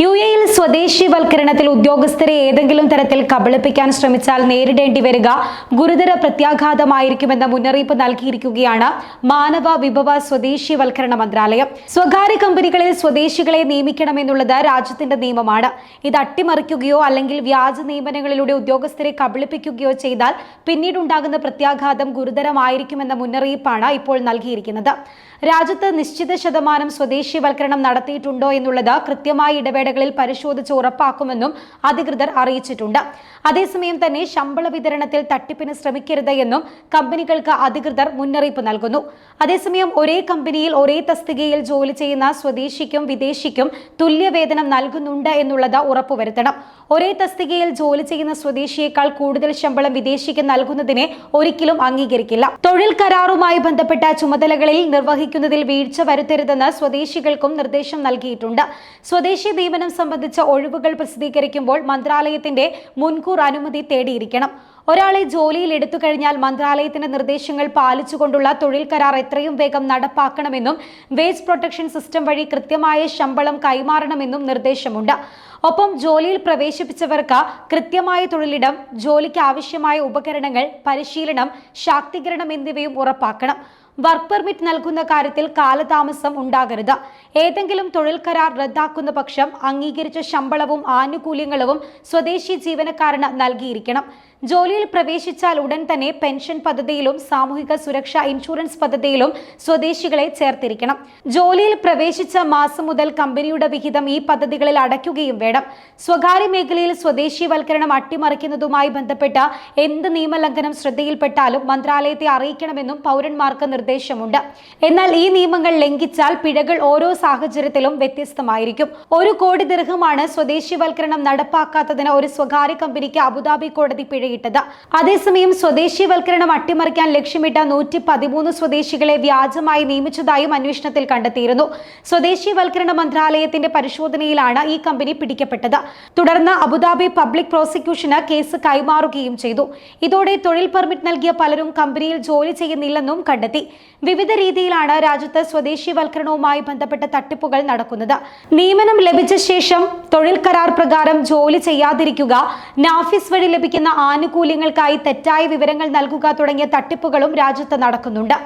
യുഎഇയിൽ സ്വദേശിവൽക്കരണത്തിൽ ഉദ്യോഗസ്ഥരെ ഏതെങ്കിലും തരത്തിൽ കബളിപ്പിക്കാൻ ശ്രമിച്ചാൽ നേരിടേണ്ടി വരിക ഗുരുതര പ്രത്യാഘാതമായിരിക്കുമെന്ന മുന്നറിയിപ്പ് നൽകിയിരിക്കുകയാണ് മാനവ വിഭവ സ്വദേശിവൽക്കരണ മന്ത്രാലയം. സ്വകാര്യ കമ്പനികളിൽ സ്വദേശികളെ നിയമിക്കണമെന്നുള്ളത് രാജ്യത്തിന്റെ നിയമമാണ്. ഇത് അട്ടിമറിക്കുകയോ അല്ലെങ്കിൽ വ്യാജ നിയമനങ്ങളിലൂടെ ഉദ്യോഗസ്ഥരെ കബളിപ്പിക്കുകയോ ചെയ്താൽ പിന്നീടുണ്ടാകുന്ന പ്രത്യാഘാതം ഗുരുതരമായിരിക്കുമെന്ന മുന്നറിയിപ്പാണ് ഇപ്പോൾ നൽകിയിരിക്കുന്നത്. രാജ്യത്ത് നിശ്ചിത ശതമാനം സ്വദേശിവൽക്കരണം നടത്തിയിട്ടുണ്ടോ എന്നുള്ളത് കൃത്യമായ ഇടവേളകളിൽ പരിശോധിച്ച് ഉറപ്പാക്കുമെന്നും അധികൃതർ അറിയിച്ചിട്ടുണ്ട്. അതേസമയം തന്നെ ശമ്പള വിതരണത്തിൽ തട്ടിപ്പിന് ശ്രമിക്കരുത് എന്നും കമ്പനികൾക്ക് അധികൃതർ മുന്നറിയിപ്പ് നൽകുന്നു. അതേസമയം ഒരേ കമ്പനിയിൽ ഒരേ തസ്തികയിൽ ജോലി ചെയ്യുന്ന സ്വദേശിക്കും വിദേശിക്കും തുല്യവേതനം നൽകുന്നുണ്ട് എന്നുള്ളത് ഉറപ്പുവരുത്തണം. ഒരേ തസ്തികയിൽ ജോലി ചെയ്യുന്ന സ്വദേശിയേക്കാൾ കൂടുതൽ ശമ്പളം വിദേശിക്ക് നൽകുന്നതിനെ ഒരിക്കലും അംഗീകരിക്കില്ല. തൊഴിൽ കരാറുമായി ബന്ധപ്പെട്ട ചുമതലകളിൽ നിർവഹിക്കുന്നതിൽ വീഴ്ച വരുത്തരുതെന്ന് സ്വദേശികൾക്കും നിർദ്ദേശം നൽകിയിട്ടുണ്ട്. സ്വദേശി നിയമനം സംബന്ധിച്ച ഒഴിവുകൾ പ്രസിദ്ധീകരിക്കുമ്പോൾ മന്ത്രാലയത്തിന്റെ മുൻകൂർ അനുമതി തേടിയിരിക്കണം. ഒരാളെ ജോലിയിൽ എടുത്തു കഴിഞ്ഞാൽ മന്ത്രാലയത്തിന്റെ നിർദ്ദേശങ്ങൾ പാലിച്ചുകൊണ്ടുള്ള തൊഴിൽ കരാർ എത്രയും വേഗം നടപ്പാക്കണമെന്നും വേജ് പ്രൊട്ടക്ഷൻ സിസ്റ്റം വഴി കൃത്യമായ ശമ്പളം കൈമാറണമെന്നും നിർദ്ദേശമുണ്ട്. ഒപ്പം ജോലിയിൽ പ്രവേശിപ്പിച്ചവർക്ക് കൃത്യമായ തൊഴിലിടം, ജോലിക്ക് ആവശ്യമായ ഉപകരണങ്ങൾ, പരിശീലനം, ശാക്തീകരണം എന്നിവയും ഉറപ്പാക്കണം. വർക്ക് പെർമിറ്റ് നൽകുന്ന കാര്യത്തിൽ കാലതാമസം ഉണ്ടാകരുത്. ഏതെങ്കിലും തൊഴിൽ കരാർ റദ്ദാക്കുന്ന പക്ഷം അംഗീകരിച്ച ശമ്പളവും ആനുകൂല്യങ്ങളും സ്വദേശി ജീവനക്കാരന് നൽകിയിരിക്കണം. ജോലിയിൽ പ്രവേശിച്ചാൽ ഉടൻ തന്നെ പെൻഷൻ പദ്ധതിയിലും സാമൂഹിക സുരക്ഷാ ഇൻഷുറൻസ് പദ്ധതിയിലും സ്വദേശികളെ ചേർത്തിരിക്കണം. ജോലിയിൽ പ്രവേശിച്ച മാസം മുതൽ കമ്പനിയുടെ വിഹിതം ഈ പദ്ധതികളിൽ അടയ്ക്കുകയും വേണം. സ്വകാര്യ മേഖലയിൽ സ്വദേശിവൽക്കരണം അട്ടിമറിക്കുന്നതുമായി ബന്ധപ്പെട്ട എന്ത് നിയമലംഘനം ശ്രദ്ധയിൽപ്പെട്ടാലും മന്ത്രാലയത്തെ അറിയിക്കണമെന്നും പൗരന്മാർക്ക് നിർദ്ദേശമുണ്ട്. എന്നാൽ ഈ നിയമങ്ങൾ ലംഘിച്ചാൽ പിഴകൾ ഓരോ സാഹചര്യത്തിലും വ്യത്യസ്തമായിരിക്കും. 1 കോടി ദിർഹമാണ് സ്വദേശിവൽക്കരണം നടപ്പാക്കാത്തതിന് ഒരു സ്വകാര്യ കമ്പനിക്ക് അബുദാബി കോടതി പിഴയിട്ടത്. അതേസമയം സ്വദേശിവൽക്കരണം അട്ടിമറിക്കാൻ ലക്ഷ്യമിട്ട 113 സ്വദേശികളെ വ്യാജമായി നിയമിച്ചതായും അന്വേഷണത്തിൽ കണ്ടെത്തിയിരുന്നു. സ്വദേശിവൽക്കരണ മന്ത്രാലയത്തിന്റെ പരിശോധനയിലാണ് ഈ കമ്പനി പിടിക്കപ്പെട്ടത്. തുടർന്ന് അബുദാബി പബ്ലിക് പ്രോസിക്യൂഷന് കേസ് കൈമാറുകയും ചെയ്തു. ഇതോടെ തൊഴിൽ പെർമിറ്റ് നൽകിയ പലരും കമ്പനിയിൽ ജോലി ചെയ്യുന്നില്ലെന്നും കണ്ടെത്തി. വിവിധ രീതിയിലാണ് രാജ്യത്ത് സ്വദേശിവൽക്കരണവുമായി ബന്ധപ്പെട്ട തട്ടിപ്പുകൾ നടക്കുന്നത്. നിയമനം ലഭിച്ച ശേഷം തൊഴിൽ കരാർ പ്രകാരം ജോലി ചെയ്യാതിരിക്കുക, നാഫിസ് വഴി ലഭിക്കുന്ന ആനുകൂല്യങ്ങൾക്കായി തെറ്റായ വിവരങ്ങൾ നൽകുക തുടങ്ങിയ തട്ടിപ്പുകളും രാജ്യത്ത് നടക്കുന്നുണ്ട്.